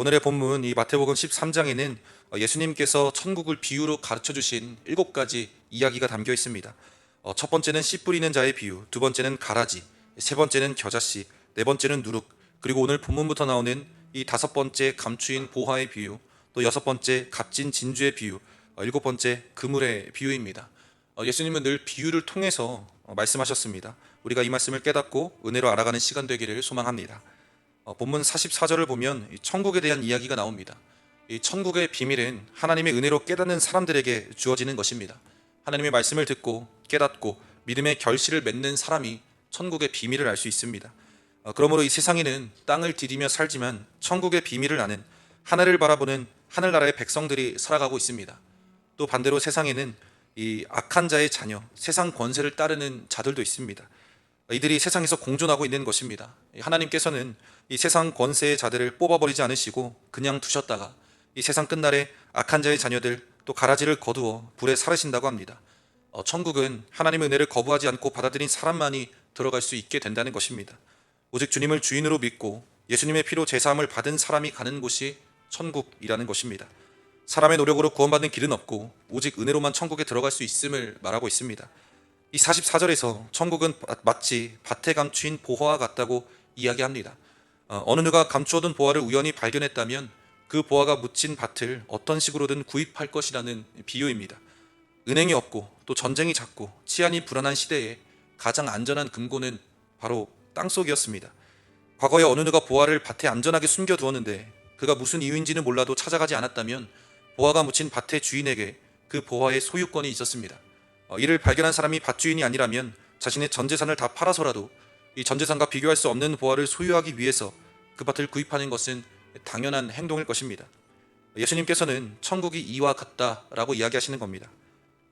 오늘의 본문 이 마태복음 13장에는 예수님께서 천국을 비유로 가르쳐 주신 7가지 이야기가 담겨 있습니다. 첫 번째는 씨 뿌리는 자의 비유, 두 번째는 가라지, 세 번째는 겨자씨, 네 번째는 누룩, 그리고 오늘 본문부터 나오는 이 5번째 감추인 보화의 비유, 또 6번째 값진 진주의 비유, 7번째 그물의 비유입니다. 예수님은 늘 비유를 통해서 말씀하셨습니다. 우리가 이 말씀을 깨닫고 은혜로 알아가는 시간 되기를 소망합니다. 본문 44절을 보면 천국에 대한 이야기가 나옵니다. 이 천국의 비밀은 하나님의 은혜로 깨닫는 사람들에게 주어지는 것입니다. 하나님의 말씀을 듣고 깨닫고 믿음의 결실을 맺는 사람이 천국의 비밀을 알 수 있습니다. 그러므로 이 세상에는 땅을 디디며 살지만 천국의 비밀을 아는 하늘을 바라보는 하늘나라의 백성들이 살아가고 있습니다. 또 반대로 세상에는 이 악한 자의 자녀, 세상 권세를 따르는 자들도 있습니다. 이들이 세상에서 공존하고 있는 것입니다. 하나님께서는 이 세상 권세의 자들을 뽑아버리지 않으시고 그냥 두셨다가 이 세상 끝날에 악한 자의 자녀들 또 가라지를 거두어 불에 사르신다고 합니다. 천국은 하나님의 은혜를 거부하지 않고 받아들인 사람만이 들어갈 수 있게 된다는 것입니다. 오직 주님을 주인으로 믿고 예수님의 피로 제사함을 받은 사람이 가는 곳이 천국이라는 것입니다. 사람의 노력으로 구원받는 길은 없고 오직 은혜로만 천국에 들어갈 수 있음을 말하고 있습니다. 이 44절에서 천국은 마치 밭에 감추인 보화와 같다고 이야기합니다. 어느 누가 감추어둔 보화를 우연히 발견했다면 그 보화가 묻힌 밭을 어떤 식으로든 구입할 것이라는 비유입니다. 은행이 없고 또 전쟁이 잦고 치안이 불안한 시대에 가장 안전한 금고는 바로 땅속이었습니다. 과거에 어느 누가 보화를 밭에 안전하게 숨겨두었는데 그가 무슨 이유인지는 몰라도 찾아가지 않았다면 보화가 묻힌 밭의 주인에게 그 보화의 소유권이 있었습니다. 이를 발견한 사람이 밭주인이 아니라면 자신의 전 재산을 다 팔아서라도 이 전 재산과 비교할 수 없는 보화를 소유하기 위해서 그 밭을 구입하는 것은 당연한 행동일 것입니다. 예수님께서는 천국이 이와 같다라고 이야기하시는 겁니다.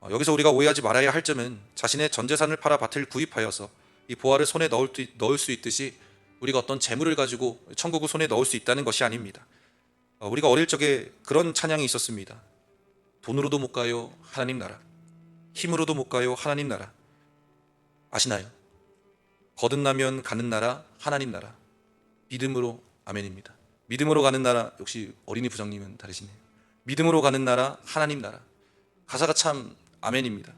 여기서 우리가 오해하지 말아야 할 점은 자신의 전 재산을 팔아 밭을 구입하여서 이 보화를 손에 넣을 수 있듯이 우리가 어떤 재물을 가지고 천국을 손에 넣을 수 있다는 것이 아닙니다. 우리가 어릴 적에 그런 찬양이 있었습니다. 돈으로도 못 가요 하나님 나라, 힘으로도 못 가요 하나님 나라. 아시나요? 거듭나면 가는 나라 하나님 나라. 믿음으로 아멘입니다. 믿음으로 가는 나라. 역시 어린이 부장님은 다르시네요. 믿음으로 가는 나라 하나님 나라. 가사가 참 아멘입니다.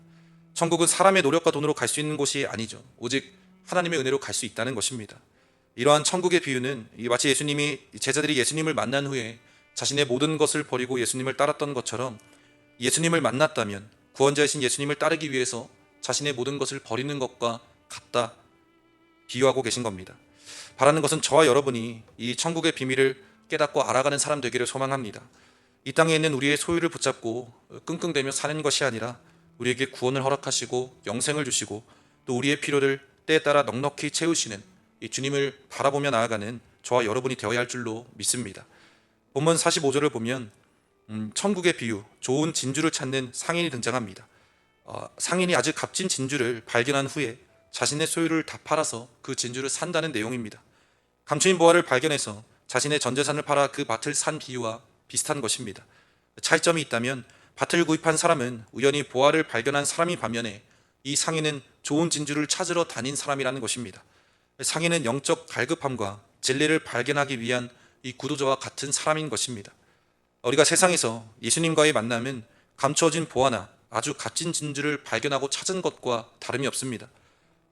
천국은 사람의 노력과 돈으로 갈 수 있는 곳이 아니죠. 오직 하나님의 은혜로 갈 수 있다는 것입니다. 이러한 천국의 비유는 마치 제자들이 예수님을 만난 후에 자신의 모든 것을 버리고 예수님을 따랐던 것처럼 예수님을 만났다면 구원자이신 예수님을 따르기 위해서 자신의 모든 것을 버리는 것과 같다 비유하고 계신 겁니다. 바라는 것은 저와 여러분이 이 천국의 비밀을 깨닫고 알아가는 사람 되기를 소망합니다. 이 땅에 있는 우리의 소유를 붙잡고 끙끙대며 사는 것이 아니라 우리에게 구원을 허락하시고 영생을 주시고 또 우리의 필요를 때에 따라 넉넉히 채우시는 이 주님을 바라보며 나아가는 저와 여러분이 되어야 할 줄로 믿습니다. 본문 45절을 보면 천국의 비유, 좋은 진주를 찾는 상인이 등장합니다. 상인이 아주 값진 진주를 발견한 후에 자신의 소유를 다 팔아서 그 진주를 산다는 내용입니다. 감추인 보화를 발견해서 자신의 전 재산을 팔아 그 밭을 산 비유와 비슷한 것입니다. 차이점이 있다면 밭을 구입한 사람은 우연히 보화를 발견한 사람이 반면에 이 상인은 좋은 진주를 찾으러 다닌 사람이라는 것입니다. 상인은 영적 갈급함과 진리를 발견하기 위한 이 구도자와 같은 사람인 것입니다. 우리가 세상에서 예수님과의 만남은 감추어진 보화나 아주 값진 진주를 발견하고 찾은 것과 다름이 없습니다.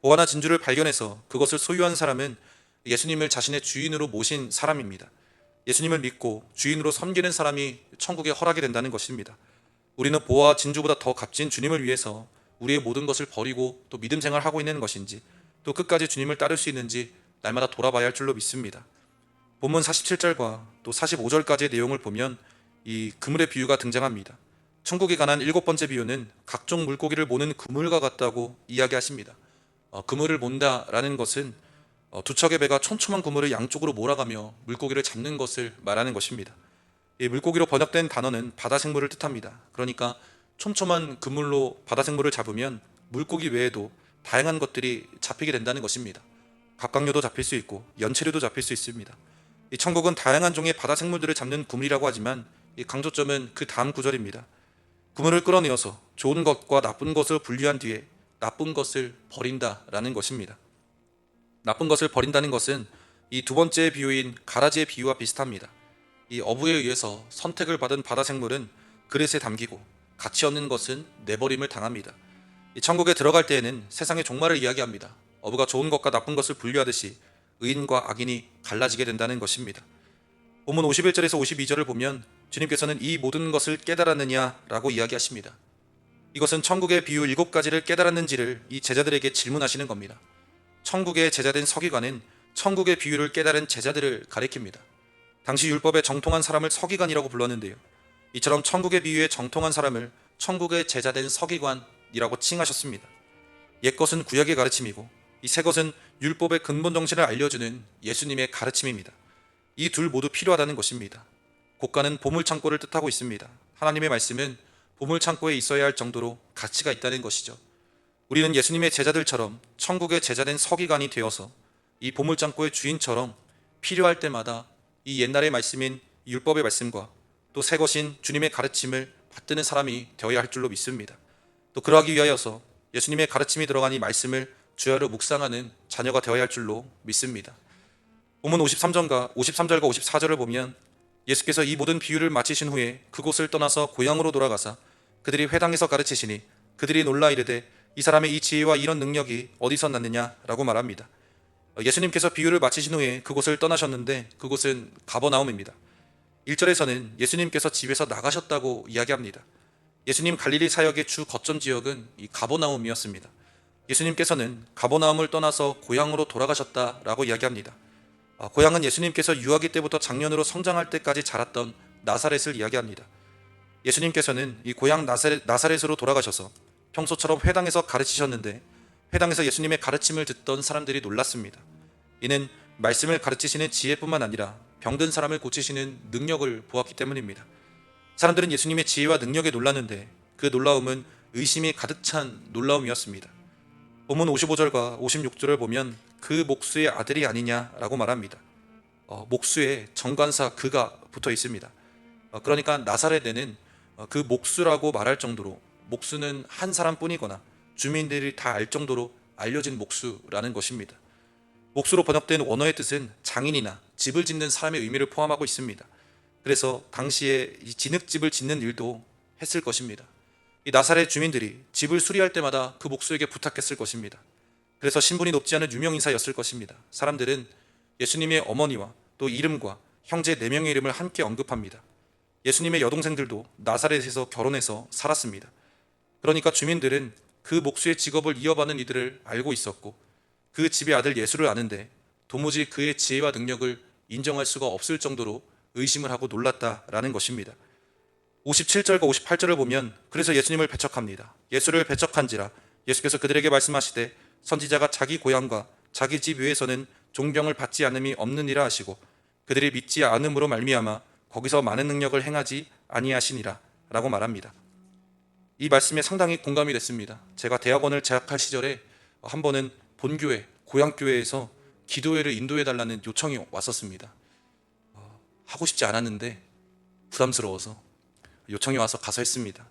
보화나 진주를 발견해서 그것을 소유한 사람은 예수님을 자신의 주인으로 모신 사람입니다. 예수님을 믿고 주인으로 섬기는 사람이 천국에 허락이 된다는 것입니다. 우리는 보화와 진주보다 더 값진 주님을 위해서 우리의 모든 것을 버리고 또 믿음 생활을 하고 있는 것인지 또 끝까지 주님을 따를 수 있는지 날마다 돌아봐야 할 줄로 믿습니다. 본문 47절과 또 45절까지의 내용을 보면 이 그물의 비유가 등장합니다. 천국에 관한 7번째 비유는 각종 물고기를 모는 그물과 같다고 이야기하십니다. 그물을 몬다라는 것은 두 척의 배가 촘촘한 그물을 양쪽으로 몰아가며 물고기를 잡는 것을 말하는 것입니다. 이 물고기로 번역된 단어는 바다 생물을 뜻합니다. 그러니까 촘촘한 그물로 바다 생물을 잡으면 물고기 외에도 다양한 것들이 잡히게 된다는 것입니다. 갑각류도 잡힐 수 있고 연체류도 잡힐 수 있습니다. 이 천국은 다양한 종의 바다 생물들을 잡는 그물이라고 하지만 이 강조점은 그 다음 구절입니다. 그물을 끌어내어서 좋은 것과 나쁜 것을 분리한 뒤에 나쁜 것을 버린다라는 것입니다. 나쁜 것을 버린다는 것은 이 두 번째 비유인 가라지의 비유와 비슷합니다. 이 어부에 의해서 선택을 받은 바다 생물은 그릇에 담기고 가치 없는 것은 내버림을 당합니다. 이 천국에 들어갈 때에는 세상의 종말을 이야기합니다. 어부가 좋은 것과 나쁜 것을 분류하듯이 의인과 악인이 갈라지게 된다는 것입니다. 본문 51절에서 52절을 보면 주님께서는 이 모든 것을 깨달았느냐라고 이야기하십니다. 이것은 천국의 비유 7가지를 깨달았는지를 이 제자들에게 질문하시는 겁니다. 천국의 제자된 서기관은 천국의 비유를 깨달은 제자들을 가리킵니다. 당시 율법에 정통한 사람을 서기관이라고 불렀는데요. 이처럼 천국의 비유에 정통한 사람을 천국의 제자된 서기관이라고 칭하셨습니다. 옛것은 구약의 가르침이고 이 새것은 율법의 근본 정신을 알려주는 예수님의 가르침입니다. 이 둘 모두 필요하다는 것입니다. 고가는 보물창고를 뜻하고 있습니다. 하나님의 말씀은 보물창고에 있어야 할 정도로 가치가 있다는 것이죠. 우리는 예수님의 제자들처럼 천국의 제자된 서기관이 되어서 이 보물창고의 주인처럼 필요할 때마다 이 옛날의 말씀인 율법의 말씀과 또 새것인 주님의 가르침을 받드는 사람이 되어야 할 줄로 믿습니다. 또 그러하기 위하여서 예수님의 가르침이 들어간 이 말씀을 주야로 묵상하는 자녀가 되어야 할 줄로 믿습니다. 본문 53절과 54절을 보면 예수께서 이 모든 비유를 마치신 후에 그곳을 떠나서 고향으로 돌아가사 그들이 회당에서 가르치시니 그들이 놀라 이르되 이 사람의 이 지혜와 이런 능력이 어디서 났느냐라고 말합니다. 예수님께서 비유를 마치신 후에 그곳을 떠나셨는데 그곳은 가버나움입니다. 1절에서는 예수님께서 집에서 나가셨다고 이야기합니다. 예수님 갈릴리 사역의 주 거점 지역은 이 가버나움이었습니다. 예수님께서는 가버나움을 떠나서 고향으로 돌아가셨다라고 이야기합니다. 고향은 예수님께서 유아기 때부터 장년으로 성장할 때까지 자랐던 나사렛을 이야기합니다. 예수님께서는 이 고향 나사렛으로 돌아가셔서 평소처럼 회당에서 가르치셨는데 회당에서 예수님의 가르침을 듣던 사람들이 놀랐습니다. 이는 말씀을 가르치시는 지혜뿐만 아니라 병든 사람을 고치시는 능력을 보았기 때문입니다. 사람들은 예수님의 지혜와 능력에 놀랐는데 그 놀라움은 의심이 가득 찬 놀라움이었습니다. 본문 55절과 56절을 보면 그 목수의 아들이 아니냐라고 말합니다. 목수에 정관사 그가 붙어 있습니다. 그러니까 나사렛에는 그 목수라고 말할 정도로 목수는 한 사람뿐이거나 주민들이 다 알 정도로 알려진 목수라는 것입니다. 목수로 번역된 원어의 뜻은 장인이나 집을 짓는 사람의 의미를 포함하고 있습니다. 그래서 당시에 이 진흙집을 짓는 일도 했을 것입니다. 이 나사렛 주민들이 집을 수리할 때마다 그 목수에게 부탁했을 것입니다. 그래서 신분이 높지 않은 유명인사였을 것입니다. 사람들은 예수님의 어머니와 또 이름과 형제 4명의 이름을 함께 언급합니다. 예수님의 여동생들도 나사렛에서 결혼해서 살았습니다. 그러니까 주민들은 그 목수의 직업을 이어받는 이들을 알고 있었고 그 집의 아들 예수를 아는데 도무지 그의 지혜와 능력을 인정할 수가 없을 정도로 의심을 하고 놀랐다라는 것입니다. 57절과 58절을 보면 그래서 예수님을 배척합니다. 예수를 배척한지라 예수께서 그들에게 말씀하시되 선지자가 자기 고향과 자기 집 위에서는 존경을 받지 않음이 없느니라 하시고 그들이 믿지 않음으로 말미암아 거기서 많은 능력을 행하지 아니하시니라 라고 말합니다. 이 말씀에 상당히 공감이 됐습니다. 제가 대학원을 재학할 시절에 한 번은 본교회, 고향교회에서 기도회를 인도해달라는 요청이 왔었습니다. 하고 싶지 않았는데 부담스러워서 요청이 와서 가서 했습니다.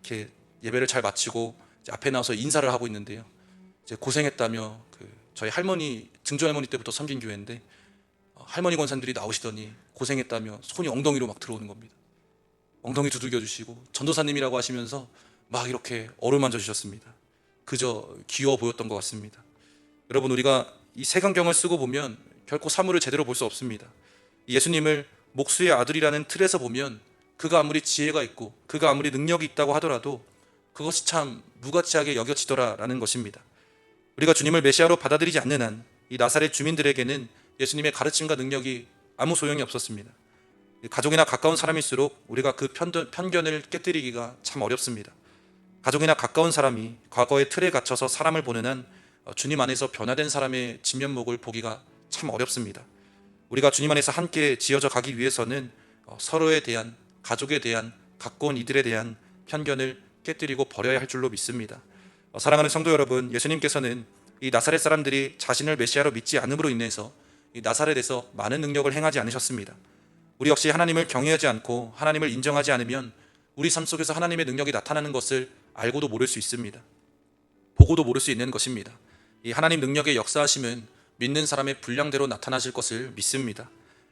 이렇게 예배를 잘 마치고 이제 앞에 나와서 인사를 하고 있는데요. 이제 고생했다며 저희 할머니, 증조할머니 때부터 섬긴 교회인데 할머니 권사님들이 나오시더니 고생했다며 손이 엉덩이로 막 들어오는 겁니다. 엉덩이 두들겨 주시고 전도사님이라고 하시면서 막 이렇게 어루만져 주셨습니다. 그저 귀여워 보였던 것 같습니다. 여러분, 우리가 이 색안경을 쓰고 보면 결코 사물을 제대로 볼 수 없습니다. 예수님을 목수의 아들이라는 틀에서 보면 그가 아무리 지혜가 있고 그가 아무리 능력이 있다고 하더라도 그것이 참 무가치하게 여겨지더라라는 것입니다. 우리가 주님을 메시아로 받아들이지 않는 한 이 나사렛 주민들에게는 예수님의 가르침과 능력이 아무 소용이 없었습니다. 가족이나 가까운 사람일수록 우리가 그 편견을 깨뜨리기가 참 어렵습니다. 가족이나 가까운 사람이 과거의 틀에 갇혀서 사람을 보는 한 주님 안에서 변화된 사람의 진면목을 보기가 참 어렵습니다. 우리가 주님 안에서 함께 지어져 가기 위해서는 서로에 대한, 가족에 대한, 가까운 이들에 대한 편견을 깨뜨리고 버려야 할 줄로 믿습니다. 사랑하는 성도 여러분, 예수님께서는 이 나사렛 사람들이 자신을 메시아로 믿지 않음으로 인해서 이 나사렛에서 많은 능력을 행하지 않으셨습니다. 우리 역시 하나님을 경외하지 않고 하나님을 인정하지 않으면 우리 삶 속에서 하나님의 능력이 나타나는 것을 알고도 모를 수 있습니다. 보고도 모를 수 있는 것입니다. 이 하나님 능력의 역사하심은 믿는 사람의 분량대로 나타나실 것을 믿습니다.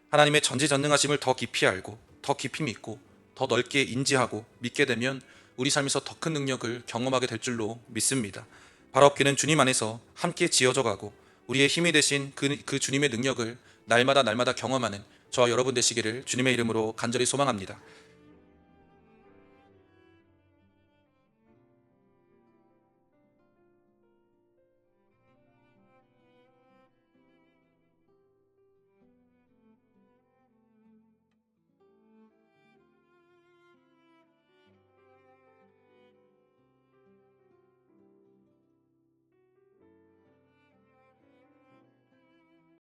하나님의 전지전능하심을 더 깊이 알고 더 깊이 믿고 더 넓게 인지하고 믿게 되면 우리 삶에서 더 큰 능력을 경험하게 될 줄로 믿습니다. 발업기는 주님 안에서 함께 지어져 가고 우리의 힘이 되신 그 주님의 능력을 날마다 경험하는 저와 여러분 되시기를 주님의 이름으로 간절히 소망합니다.